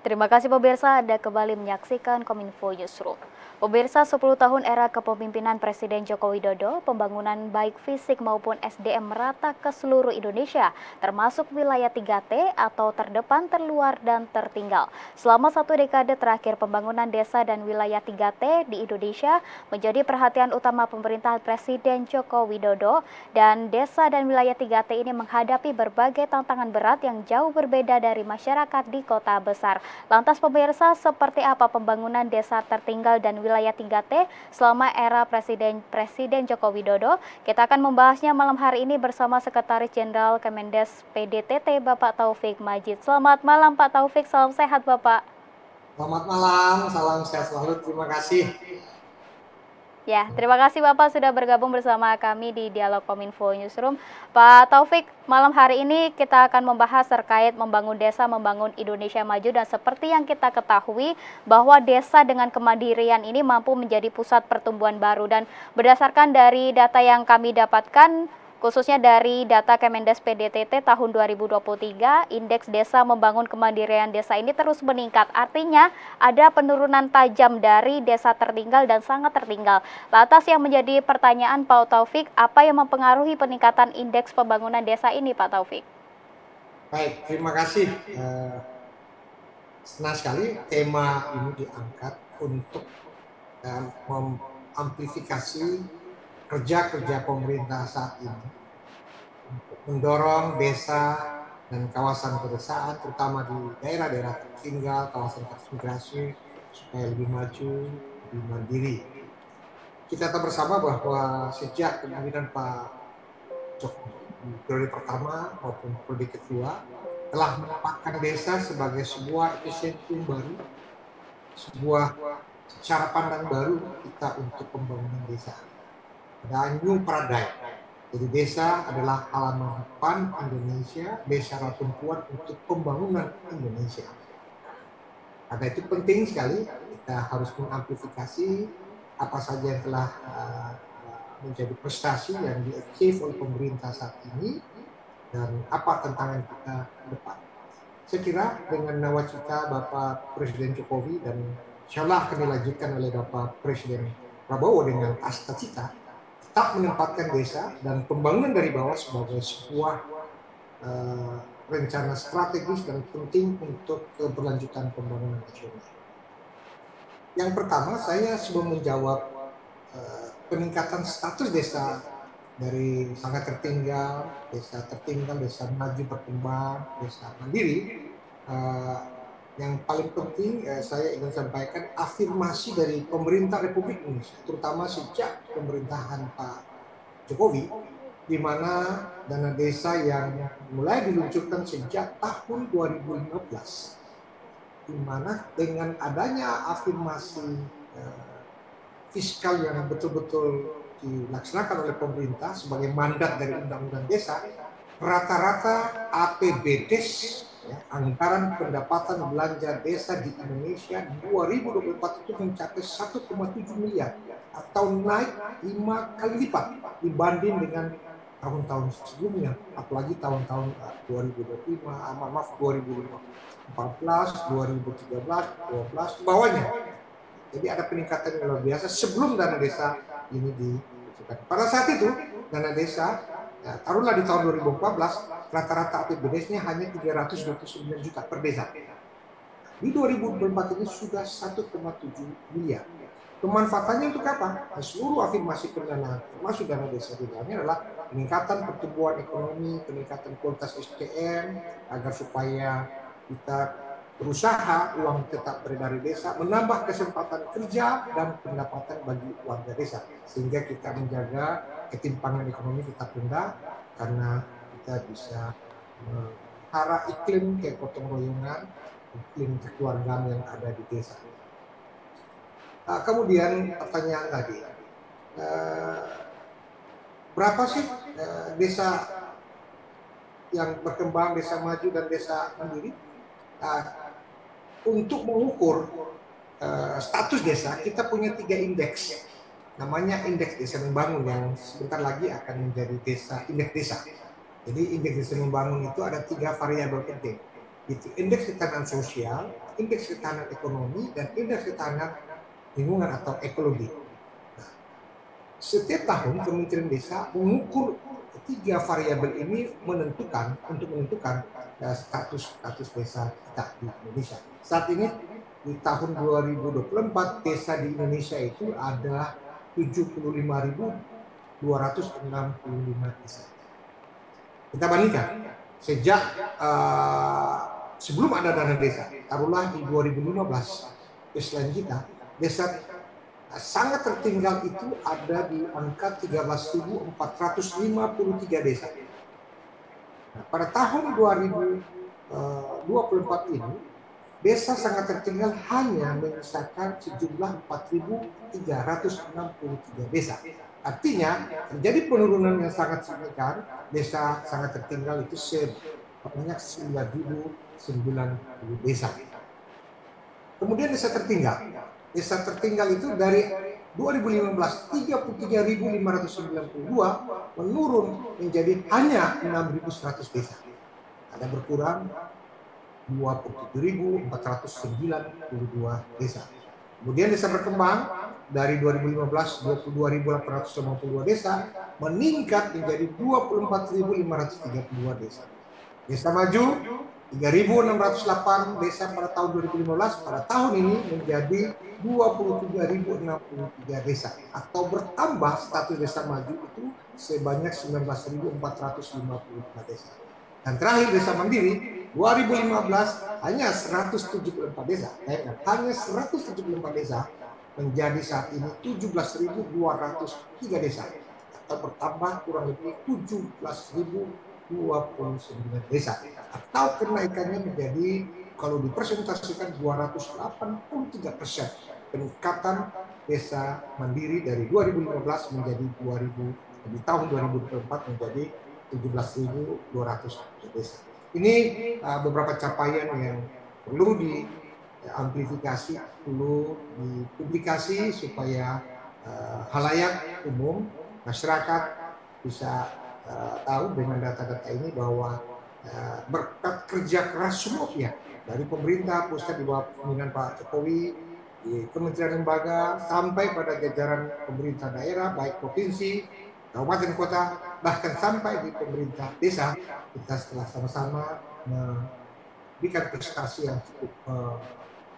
Terima kasih pemirsa, Anda kembali menyaksikan Kominfo Newsroom. Pemirsa, 10 tahun era kepemimpinan Presiden Joko Widodo, pembangunan baik fisik maupun SDM merata ke seluruh Indonesia, termasuk wilayah 3T atau terdepan, terluar, dan tertinggal. Selama satu dekade terakhir, pembangunan desa dan wilayah 3T di Indonesia menjadi perhatian utama pemerintahan Presiden Joko Widodo, dan desa dan wilayah 3T ini menghadapi berbagai tantangan berat yang jauh berbeda dari masyarakat di kota besar. Lantas pemirsa, seperti apa pembangunan desa tertinggal dan wilayah 3T selama era Presiden Joko Widodo? Kita akan membahasnya malam hari ini bersama Sekretaris Jenderal Kemendes PDTT Bapak Taufik Majid. Selamat malam Pak Taufik, salam sehat Bapak. Selamat malam, salam sehat selalu, terima kasih. Ya, terima kasih Bapak sudah bergabung bersama kami di Dialog Kominfo Newsroom. Pak Taufik, malam hari ini kita akan membahas terkait membangun desa, membangun Indonesia maju, dan seperti yang kita ketahui bahwa desa dengan kemandirian ini mampu menjadi pusat pertumbuhan baru, dan berdasarkan dari data yang kami dapatkan, khususnya dari data Kemendes PDTT tahun 2023, indeks desa membangun kemandirian desa ini terus meningkat. Artinya ada penurunan tajam dari desa tertinggal dan sangat tertinggal. Lantas yang menjadi pertanyaan Pak Taufik, apa yang mempengaruhi peningkatan indeks pembangunan desa ini Pak Taufik? Baik, terima kasih. Senang sekali tema ini diangkat untuk mengamplifikasi kerja-kerja pemerintah saat ini untuk mendorong desa dan kawasan pedesaan, terutama di daerah-daerah tertinggal, kawasan transmigrasi, supaya lebih maju, lebih mandiri. Kita tahu bersama bahwa sejak kepemimpinan Pak Jokowi di periode pertama maupun periode kedua telah menempatkan desa sebagai sebuah epicentrum baru, sebuah cara pandang baru kita untuk pembangunan desa. Ada new paradigm. Jadi desa adalah halaman depan Indonesia, desa adalah tumpuan untuk pembangunan Indonesia. Karena itu penting sekali kita harus mengamplifikasi apa saja yang telah menjadi prestasi yang di-achieve oleh pemerintah saat ini dan apa tantangan kita ke depan. Saya kira dengan nawacita Bapak Presiden Jokowi dan insya Allah akan dilanjutkan oleh Bapak Presiden Prabowo dengan asta cita, tetap menempatkan desa dan pembangunan dari bawah sebagai sebuah rencana strategis dan penting untuk keberlanjutan pembangunan nasional. Yang pertama, saya sebelum menjawab peningkatan status desa dari sangat tertinggal, desa maju berkembang, desa mandiri. Yang paling penting saya ingin sampaikan afirmasi dari pemerintah Republik Indonesia, terutama sejak pemerintahan Pak Jokowi, di mana dana desa yang mulai diluncurkan sejak tahun 2015, di mana dengan adanya afirmasi fiskal yang betul-betul dilaksanakan oleh pemerintah sebagai mandat dari Undang-Undang Desa, rata-rata APBDes, ya, anggaran pendapatan belanja desa di Indonesia 2024 itu mencapai 1,7 miliar atau naik 5 kali lipat dibanding dengan tahun-tahun sebelumnya, apalagi tahun-tahun 2025, maaf 2014, 2013, 2012 ke bawahnya. Jadi ada peningkatan yang luar biasa sebelum dana desa ini diluncurkan. Pada saat itu dana desa, ya, taruhlah di tahun 2014, rata-rata APBDes-nya hanya 329 juta per desa. Di 2024 ini sudah 1,7 miliar. Pemanfaatannya untuk apa? Nah, seluruh afirmasi pendanaan, termasuk dana desa di dalamnya adalah peningkatan pertumbuhan ekonomi, peningkatan kualitas SDM, agar supaya kita berusaha uang tetap beredar di desa, menambah kesempatan kerja dan pendapatan bagi warga desa, sehingga kita menjaga ketimpangan ekonomi tetap rendah, karena kita bisa melihara iklim kegotong royongan, iklim kekeluargaan yang ada di desa. Kemudian pertanyaan tadi, berapa sih desa yang berkembang, desa maju dan desa mandiri? Untuk mengukur status desa, kita punya 3 indeks. Namanya indeks desa membangun yang sebentar lagi akan menjadi indeks desa. Jadi indeks desa membangun itu ada 3 variabel penting. Itu indeks ketahanan sosial, indeks ketahanan ekonomi, dan indeks ketahanan lingkungan atau ekologi. Nah, setiap tahun Kementerian Desa mengukur tiga variabel ini untuk menentukan status desa kita di Indonesia. Saat ini di tahun 2024 desa di Indonesia itu ada 75.265 desa. Kita bandingkan sejak sebelum ada dana desa, taruhlah di 2015 baseline kita, desa sangat tertinggal itu ada di angka 13.453 desa. Nah, pada tahun 2024 ini, desa sangat tertinggal hanya menyisakan sejumlah 4.363 desa. Artinya terjadi penurunan yang sangat signifikan. Desa sangat tertinggal itu sebanyak 9.090 desa. Kemudian desa tertinggal. Desa tertinggal itu dari 2015 33.592 menurun menjadi hanya 6.100 desa. Ada berkurang 27.492 desa. Kemudian desa berkembang dari 2015 22.852 desa meningkat menjadi 24.532 desa. Desa maju 3.608 desa pada tahun 2015, pada tahun ini menjadi 23.063 desa, atau bertambah status desa maju itu sebanyak 19.455 desa. Dan terakhir desa mandiri 2015 hanya 174 desa, hanya 174 desa menjadi saat ini 17.203 desa, atau bertambah kurang lebih 17.029 desa, atau kenaikannya menjadi kalau dipresentasikan 283% peningkatan desa mandiri dari 2015 menjadi 2000 di tahun 2024 menjadi 17.200 desa. Ini beberapa capaian yang perlu diamplifikasi, perlu dipublikasi supaya halayak umum, masyarakat bisa tahu dengan data-data ini bahwa berkat kerja keras semua pihak, dari pemerintah pusat di bawah pimpinan Pak Jokowi, di kementerian lembaga, sampai pada jajaran pemerintah daerah, baik provinsi, kabupaten kota, bahkan sampai di pemerintah desa, kita setelah sama-sama memberikan prestasi yang cukup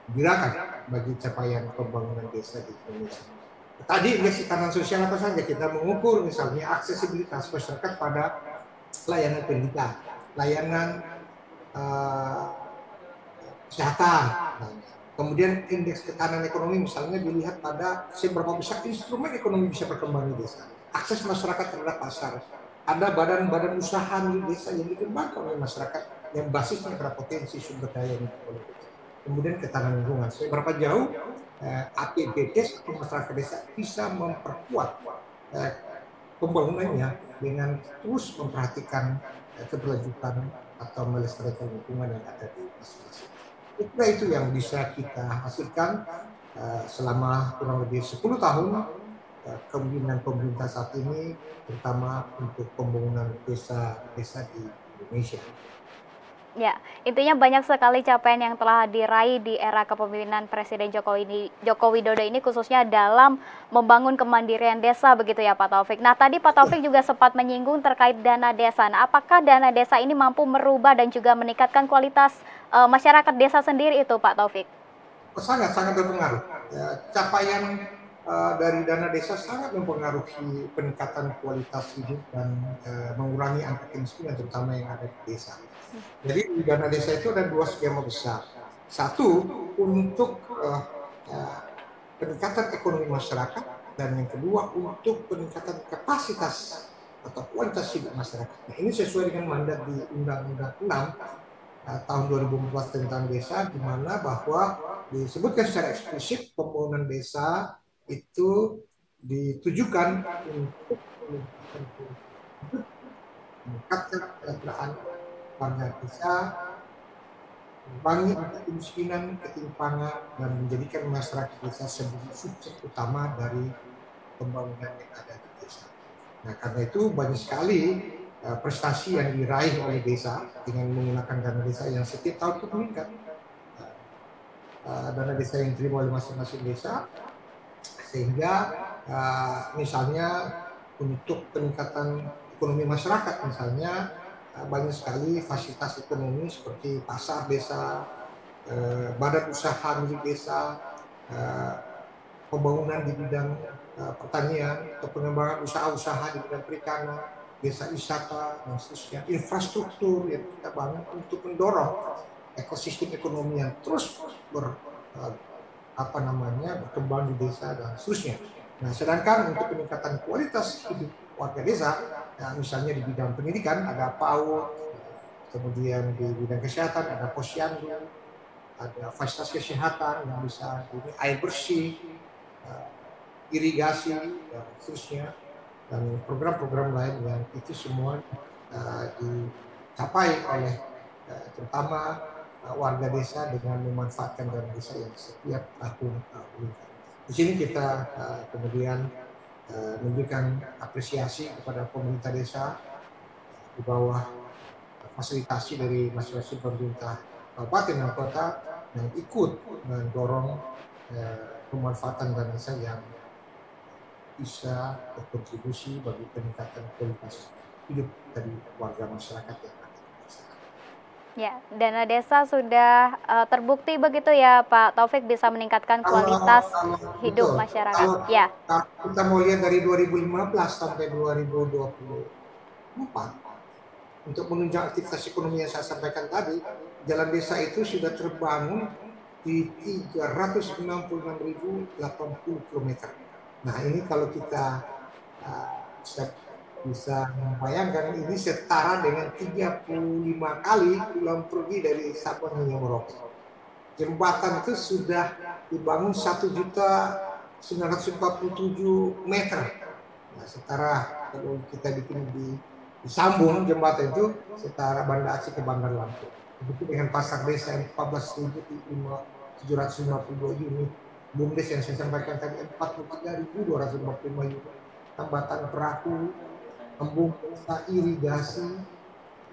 menggirakan bagi capaian pembangunan desa di Indonesia. Tadi indeks ketahanan sosial apa saja kita mengukur, misalnya aksesibilitas masyarakat pada layanan pendidikan, layanan kesehatan. Kemudian indeks ketahanan ekonomi misalnya dilihat pada seberapa besar instrumen ekonomi bisa berkembang di desa. Akses masyarakat terhadap pasar. Ada badan-badan usaha di desa yang dikembangkan oleh masyarakat yang basisnya pada potensi sumber daya yang diperoleh. Kemudian ketahanan lingkungan. Seberapa jauh APBD atau masyarakat desa bisa memperkuat pembangunannya dengan terus memperhatikan keberlanjutan atau melestarikan lingkungan yang ada di masing-masing. Itu yang bisa kita hasilkan selama kurang lebih 10 tahun kepemimpinan pemerintah saat ini, terutama untuk pembangunan desa-desa di Indonesia. Ya, intinya banyak sekali capaian yang telah diraih di era kepemimpinan Presiden Joko Widodo ini, khususnya dalam membangun kemandirian desa, begitu ya Pak Taufik. Nah, tadi Pak Taufik juga sempat menyinggung terkait dana desa. Nah, apakah dana desa ini mampu merubah dan juga meningkatkan kualitas masyarakat desa sendiri itu, Pak Taufik? Sangat berpengaruh. Capaian dari dana desa sangat mempengaruhi peningkatan kualitas hidup dan mengurangi angka kemiskinan, terutama yang ada di desa. Jadi di dana desa itu ada dua skema besar. Satu untuk peningkatan ekonomi masyarakat, dan yang kedua untuk peningkatan kapasitas atau kualitas hidup masyarakat. Nah, ini sesuai dengan mandat di Undang-Undang 6 tahun 2014 tentang desa, di mana bahwa disebutkan secara eksplisit pembangunan desa itu ditujukan untuk meningkatkan kesejahteraan warga desa, mengurangi angka kemiskinan, ketimpangan, dan menjadikan masyarakat desa sebagai subjek utama dari pembangunan yang ada di desa. Nah, karena itu banyak sekali prestasi yang diraih oleh desa dengan menggunakan dana desa yang setiap tahun itu meningkat. Dana desa yang diterima oleh masing-masing desa, sehingga misalnya untuk peningkatan ekonomi masyarakat, misalnya banyak sekali fasilitas ekonomi seperti pasar desa, badan usaha milik desa, pembangunan di bidang pertanian atau pengembangan usaha-usaha di bidang perikanan, desa wisata dan seterusnya, infrastruktur yang kita bangun untuk mendorong ekosistem ekonomi yang terus berkembang di desa dan seterusnya. Nah, sedangkan untuk peningkatan kualitas hidup warga desa, ya, misalnya di bidang pendidikan ada PAUD, kemudian di bidang kesehatan ada posyandu, ada fasilitas kesehatan yang bisa ini air bersih, irigasi dan seterusnya, dan program-program lain yang itu semua dicapai oleh terutama warga desa dengan memanfaatkan dana desa yang setiap tahun meningkat. Di sini kita kemudian memberikan apresiasi kepada pemerintah desa di bawah fasilitasi dari masing-masing pemerintah kabupaten dan kota yang ikut mendorong pemanfaatan dana desa yang bisa berkontribusi bagi peningkatan kualitas hidup dari warga masyarakat yang ada di desa. Ya, dana desa sudah terbukti begitu ya Pak Taufik bisa meningkatkan kualitas hidup Betul. masyarakat. Kalau Ya, kita mau lihat dari 2015 sampai 2024, untuk menunjang aktivitas ekonomi yang saya sampaikan tadi, jalan desa itu sudah terbangun di 366.080 km. Nah, ini kalau kita bisa membayangkan, ini setara dengan 35 kali pulang pergi dari Sabang hingga Merauke. Jembatan itu sudah dibangun 1.947 meter. Nah, setara kalau kita bikin disambung jembatan itu setara Banda Aceh ke Bandar Lampung. Begitu dengan pasar desa yang 14.752 unit, BUMDes yang saya sampaikan tadi 43.255 unit, tambatan perahu, embung desa, irigasi,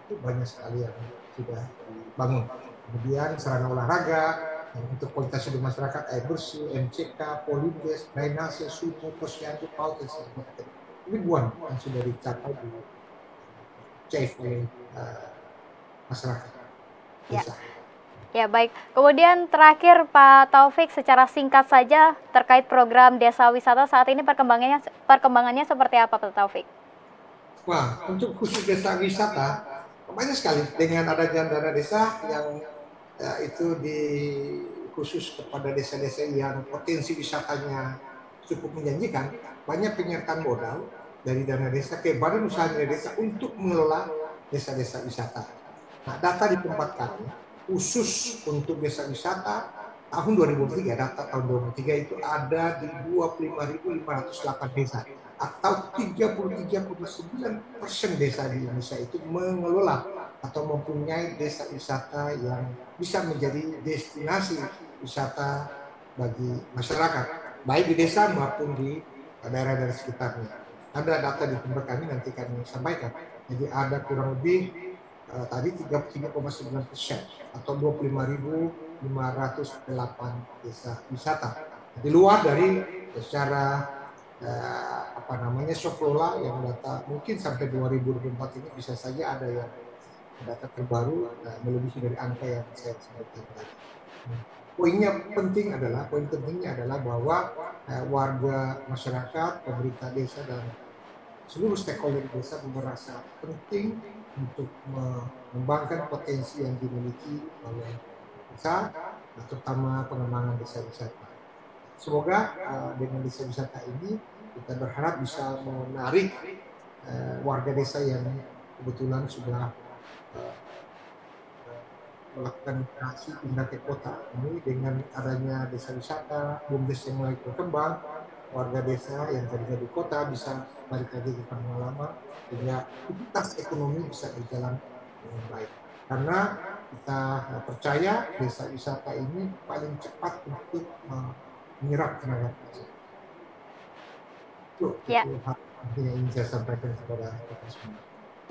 itu banyak sekali yang sudah dibangun. Kemudian sarana olahraga, yang untuk kualitas hidup masyarakat, air bersih, MCK, polindes, drainase, sumur, posyandu, PAUD, dan sebagainya. Ribuan yang sudah dicapai di oleh masyarakat ya. desa. Ya, baik. Kemudian terakhir Pak Taufik, secara singkat saja terkait program desa wisata saat ini perkembangannya seperti apa Pak Taufik? Wah, untuk khusus desa wisata banyak sekali dengan adanya dana desa yang itu di khusus kepada desa-desa yang potensi wisatanya cukup menjanjikan, banyak penyertaan modal dari dana desa ke badan usaha milik desa untuk mengelola desa-desa wisata. Nah, data di tempat kami khusus untuk desa wisata tahun 2003, data tahun 2003 itu ada di 25.508 desa, atau 33,9% desa di Indonesia itu mengelola atau mempunyai desa wisata yang bisa menjadi destinasi wisata bagi masyarakat, baik di desa maupun di daerah-daerah sekitarnya. Ada data di tempat kami, nanti kami sampaikan. Jadi ada kurang lebih tadi 33,9% atau 25.508 desa wisata. Di luar dari secara Soklola yang data mungkin sampai 2024 ini bisa saja ada yang data terbaru melebihi dari angka yang saya sebutkan tadi. Poin pentingnya adalah bahwa warga masyarakat, pemerintah desa dan seluruh stakeholder desa merasa penting untuk mengembangkan potensi yang dimiliki oleh desa, terutama pengembangan desa wisata. Semoga dengan desa wisata ini kita berharap bisa menarik warga desa yang kebetulan sudah melakukan migrasi pindah ke kota. Ini dengan adanya desa wisata, BUMDes yang mulai berkembang, warga desa yang tadinya di kota bisa balik lagi ke kampung halaman, sehingga aktivitas ekonomi bisa berjalan dengan baik. Karena kita percaya desa wisata ini paling cepat untuk menyerap tenaga kerja. Itu hal yang ingin saya sampaikan kepada kita semua.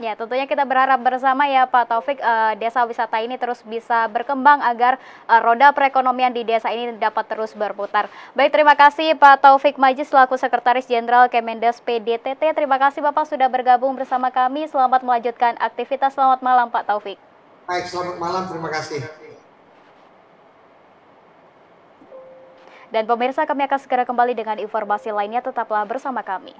Ya, tentunya kita berharap bersama ya Pak Taufik, desa wisata ini terus bisa berkembang agar roda perekonomian di desa ini dapat terus berputar. Baik, terima kasih Pak Taufik Majid selaku Sekretaris Jenderal Kemendes PDTT. Terima kasih Bapak sudah bergabung bersama kami. Selamat melanjutkan aktivitas. Selamat malam Pak Taufik. Baik, selamat malam. Terima kasih. Dan pemirsa, kami akan segera kembali dengan informasi lainnya. Tetaplah bersama kami.